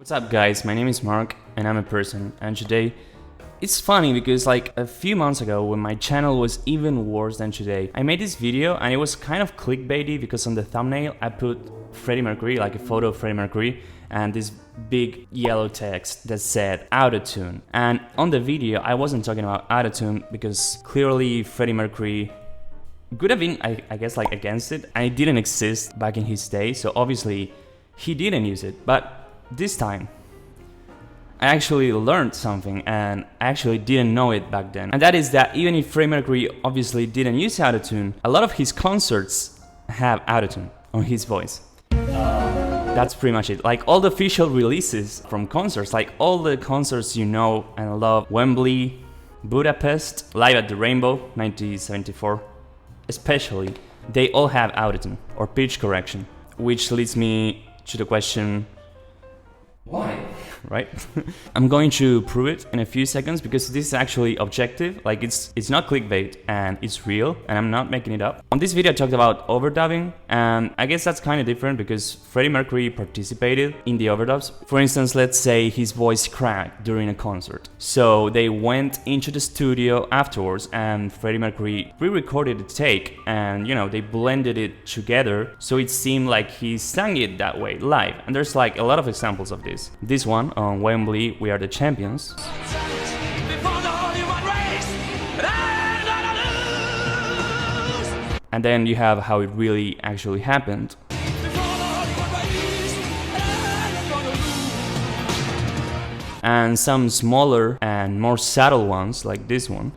What's up guys, my name is Mark and I'm a person, and today it's funny because like a few months ago when my channel was even worse than today, I made this video and it was kind of clickbaity because on the thumbnail I put Freddie Mercury, like a photo of Freddie Mercury, and this big yellow text that said AutoTune. And on the video I wasn't talking about AutoTune because clearly Freddie Mercury could have been, I guess, like against it, and it didn't exist back in his day, so obviously he didn't use it. But this time I actually learned something, and I actually didn't know it back then. And that is that even if Freddie Mercury obviously didn't use AutoTune, a lot of his concerts have AutoTune on his voice. That's pretty much it. Like all the official releases from concerts, like all the concerts you know and love, Wembley, Budapest, Live at the Rainbow, 1974, especially, they all have AutoTune or pitch correction. Which leads me to the question, why? Right? I'm going to prove it in a few seconds because this is actually objective, like it's not clickbait and it's real and I'm not making it up. On this video I talked about overdubbing, and I guess that's kind of different because Freddie Mercury participated in the overdubs. For instance, let's say his voice cracked during a concert. So they went into the studio afterwards and Freddie Mercury re-recorded the take, and you know, they blended it together so it seemed like he sang it that way live. And there's like a lot of examples of this. This one on Wembley, We Are the Champions. And then you have how it really actually happened. And some smaller and more subtle ones like this one.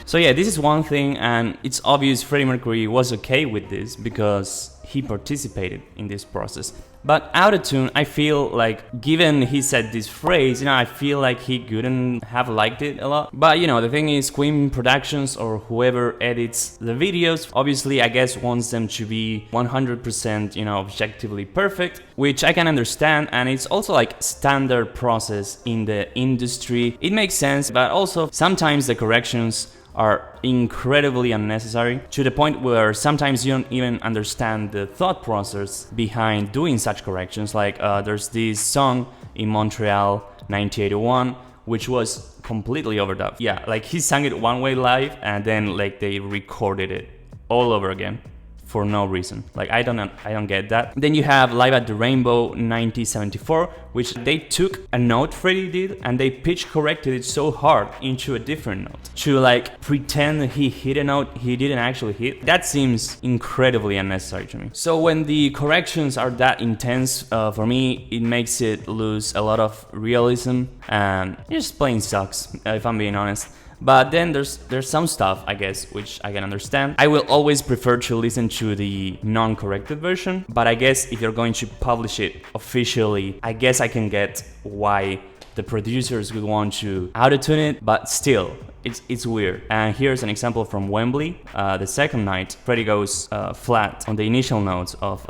So yeah, this is one thing, and it's obvious Freddie Mercury was okay with this because he participated in this process. But AutoTune, I feel like, given he said this phrase, you know, I feel like he couldn't have liked it a lot. But you know, the thing is, Queen Productions or whoever edits the videos, obviously I guess wants them to be 100%, you know, objectively perfect, which I can understand, and it's also like standard process in the industry. It makes sense, but also sometimes the corrections are incredibly unnecessary, to the point where sometimes you don't even understand the thought process behind doing such corrections. Like there's this song in Montreal 1981 which was completely overdubbed. Yeah, like he sang it one way live and then like they recorded it all over again for no reason. Like I don't get that. Then you have Live at the Rainbow 1974, which they took a note Freddie did and they pitch corrected it so hard into a different note to like pretend he hit a note he didn't actually hit. That seems incredibly unnecessary to me. So when the corrections are that intense, for me it makes it lose a lot of realism, and it just plain sucks, if I'm being honest. But then there's some stuff, I guess, which I can understand. I will always prefer to listen to the non-corrected version, but I guess if you're going to publish it officially, I guess I can get why the producers would want to auto-tune it, but still, it's weird. And here's an example from Wembley. The second night, Freddie goes flat on the initial notes of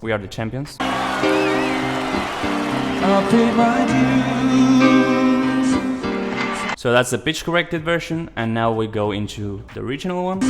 We Are the Champions. I'll pay my dues. So that's the pitch corrected version, and now we go into the original one.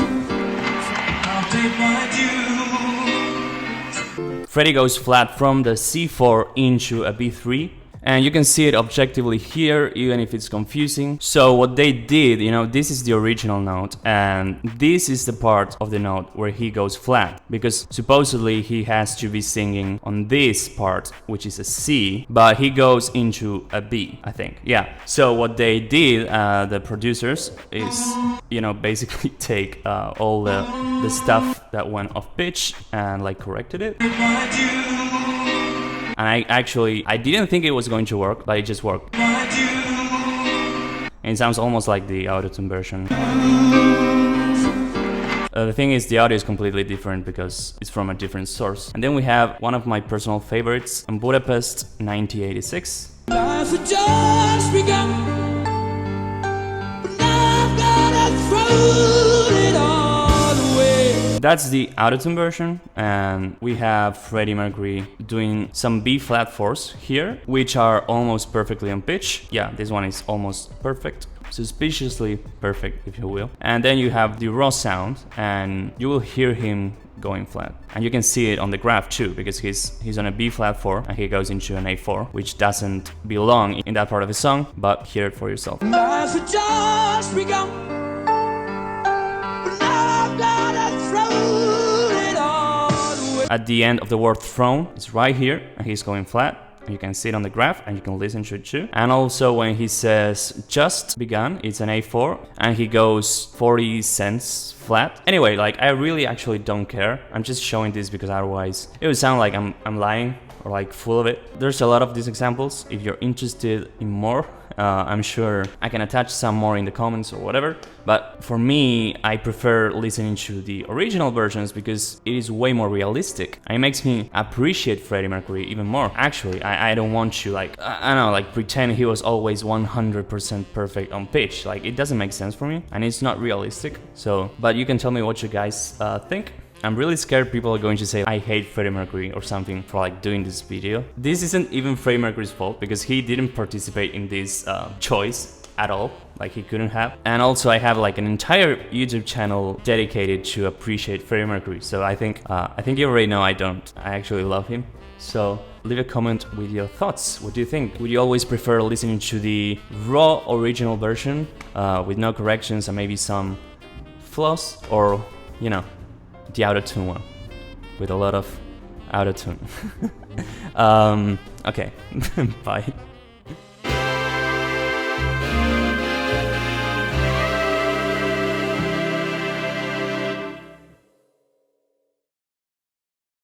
Freddie goes flat from the C4 into a B3, and you can see it objectively here, even if it's confusing. So what they did, you know, this is the original note, and this is the part of the note where he goes flat, because supposedly he has to be singing on this part, which is a C, but he goes into a B, I think. Yeah. So what they did, the producers, is, you know, basically take all the stuff that went off pitch and like corrected it. And I didn't think it was going to work, but it just worked. And it sounds almost like the AutoTune version. The thing is, the audio is completely different because it's from a different source. And then we have one of my personal favorites, in Budapest 1986. Life had just begun, but now I've gotta throw it all away. that's the AutoTune version, and we have Freddie Mercury doing some B flat fours here, which are almost perfectly on pitch. Yeah, this one is almost perfect. Suspiciously perfect, if you will. And then you have the raw sound, and you will hear him going flat. And you can see it on the graph too, because he's on a B flat 4 and he goes into an A4, which doesn't belong in that part of the song, but hear it for yourself. At the end of the word thrown, it's right here, and he's going flat. You can see it on the graph and you can listen to it too. And also when he says just begun, it's an A4 and he goes 40 cents flat. Anyway, like I really actually don't care. I'm just showing this because otherwise it would sound like I'm lying or like full of it. There's a lot of these examples. If you're interested in more, I'm sure I can attach some more in the comments or whatever. But for me, I prefer listening to the original versions because it is way more realistic. And it makes me appreciate Freddie Mercury even more. Actually, I don't want to like, I don't know, like pretend he was always 100% perfect on pitch. Like it doesn't make sense for me and it's not realistic. So, but you can tell me what you guys think. I'm really scared people are going to say I hate Freddie Mercury or something for like doing this video. This isn't even Freddie Mercury's fault because he didn't participate in this choice at all, like he couldn't have. And also I have like an entire YouTube channel dedicated to appreciate Freddie Mercury. So I think you already know I don't. I actually love him. So leave a comment with your thoughts. What do you think? Would you always prefer listening to the raw original version with no corrections and maybe some flaws, or you know, the AutoTune one with a lot of AutoTune? Okay, bye.